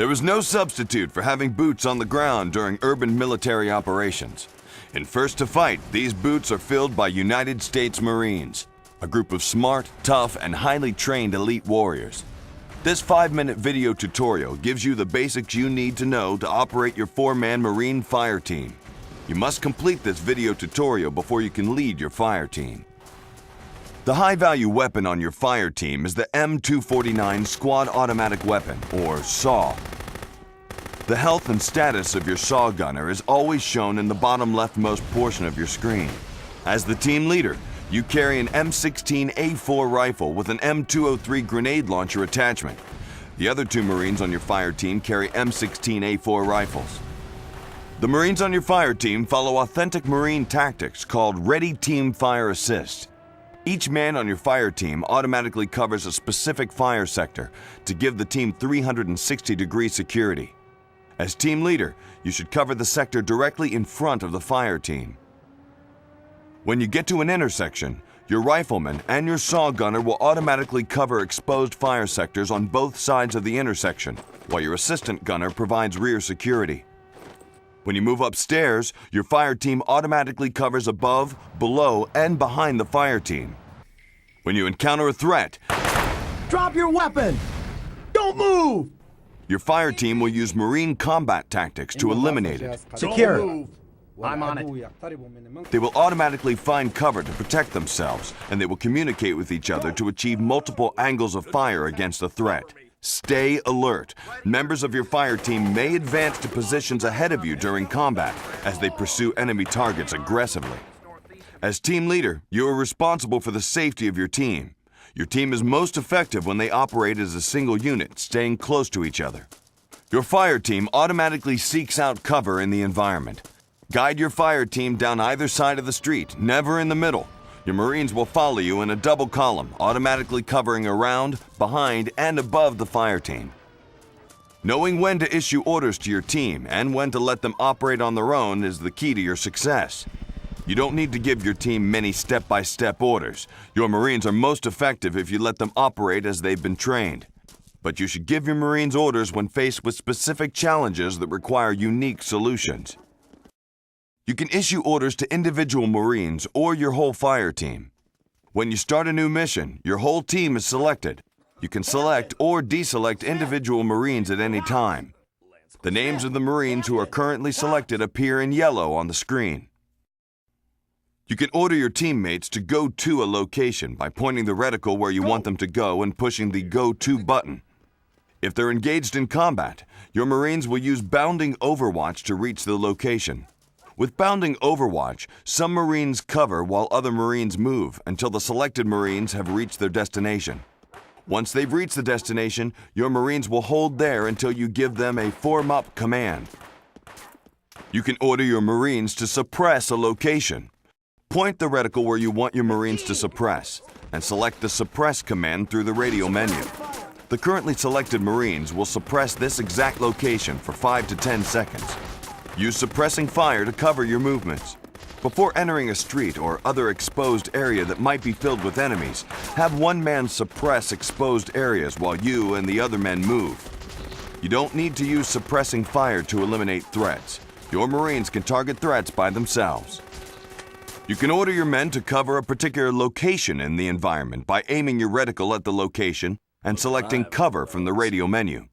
There is no substitute for having boots on the ground during urban military operations. In First to Fight, these boots are filled by United States Marines, a group of smart, tough, and highly trained elite warriors. This 5-minute video tutorial gives you the basics you need to know to operate your 4-man Marine fire team. You must complete this video tutorial before you can lead your fire team. The high-value weapon on your fire team is the M249 Squad Automatic Weapon, or SAW. The health and status of your SAW gunner is always shown in the bottom leftmost portion of your screen. As the team leader, you carry an M16A4 rifle with an M203 grenade launcher attachment. The other 2 Marines on your fire team carry M16A4 rifles. The Marines on your fire team follow authentic Marine tactics called Ready Team Fire Assist. Each man on your fire team automatically covers a specific fire sector to give the team 360-degree security. As team leader, you should cover the sector directly in front of the fire team. When you get to an intersection, your rifleman and your SAW gunner will automatically cover exposed fire sectors on both sides of the intersection, while your assistant gunner provides rear security. When you move upstairs, your fire team automatically covers above, below, and behind the fire team. When you encounter a threat, drop your weapon! Don't move! Your fire team will use Marine combat tactics to eliminate it. Secure. I'm on it. They will automatically find cover to protect themselves, and they will communicate with each other to achieve multiple angles of fire against a threat. Stay alert. Members of your fire team may advance to positions ahead of you during combat as they pursue enemy targets aggressively. As team leader, you are responsible for the safety of your team. Your team is most effective when they operate as a single unit, staying close to each other. Your fire team automatically seeks out cover in the environment. Guide your fire team down either side of the street, never in the middle. Your Marines will follow you in a double column, automatically covering around, behind, and above the fire team. Knowing when to issue orders to your team and when to let them operate on their own is the key to your success. You don't need to give your team many step-by-step orders. Your Marines are most effective if you let them operate as they've been trained. But you should give your Marines orders when faced with specific challenges that require unique solutions. You can issue orders to individual Marines or your whole fire team. When you start a new mission, your whole team is selected. You can select or deselect individual Marines at any time. The names of the Marines who are currently selected appear in yellow on the screen. You can order your teammates to go to a location by pointing the reticle where you want them to go and pushing the Go To button. If they're engaged in combat, your Marines will use bounding overwatch to reach the location. With bounding overwatch, some Marines cover while other Marines move until the selected Marines have reached their destination. Once they've reached the destination, your Marines will hold there until you give them a form up command. You can order your Marines to suppress a location. Point the reticle where you want your Marines to suppress and select the suppress command through the radio menu. The currently selected Marines will suppress this exact location for 5 to 10 seconds. Use suppressing fire to cover your movements. Before entering a street or other exposed area that might be filled with enemies, have one man suppress exposed areas while you and the other men move. You don't need to use suppressing fire to eliminate threats. Your Marines can target threats by themselves. You can order your men to cover a particular location in the environment by aiming your reticle at the location and selecting cover from the radio menu.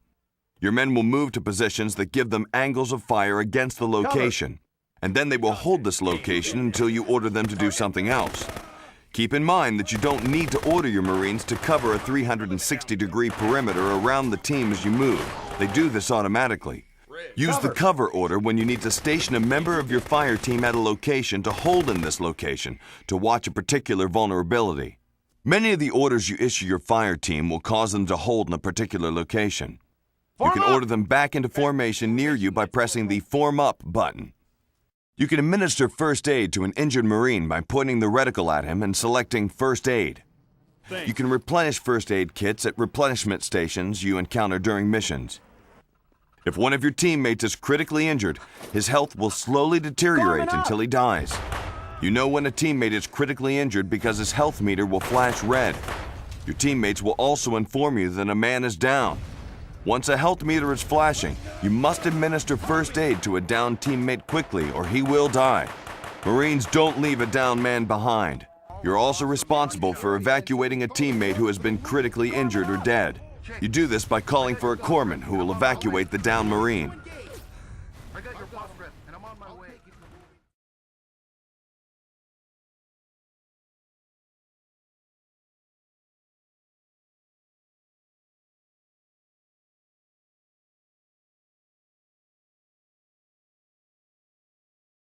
Your men will move to positions that give them angles of fire against the location, and then they will hold this location until you order them to do something else. Keep in mind that you don't need to order your Marines to cover a 360-degree perimeter around the team as you move. They do this automatically. Use the cover order when you need to station a member of your fire team at a location to hold in this location to watch a particular vulnerability. Many of the orders you issue your fire team will cause them to hold in a particular location. You can order them back into formation near you by pressing the Form Up button. You can administer first aid to an injured Marine by pointing the reticle at him and selecting First Aid. You can replenish first aid kits at replenishment stations you encounter during missions. If one of your teammates is critically injured, his health will slowly deteriorate until he dies. You know when a teammate is critically injured because his health meter will flash red. Your teammates will also inform you that a man is down. Once a health meter is flashing, you must administer first aid to a downed teammate quickly or he will die. Marines don't leave a downed man behind. You're also responsible for evacuating a teammate who has been critically injured or dead. You do this by calling for a corpsman who will evacuate the downed Marine.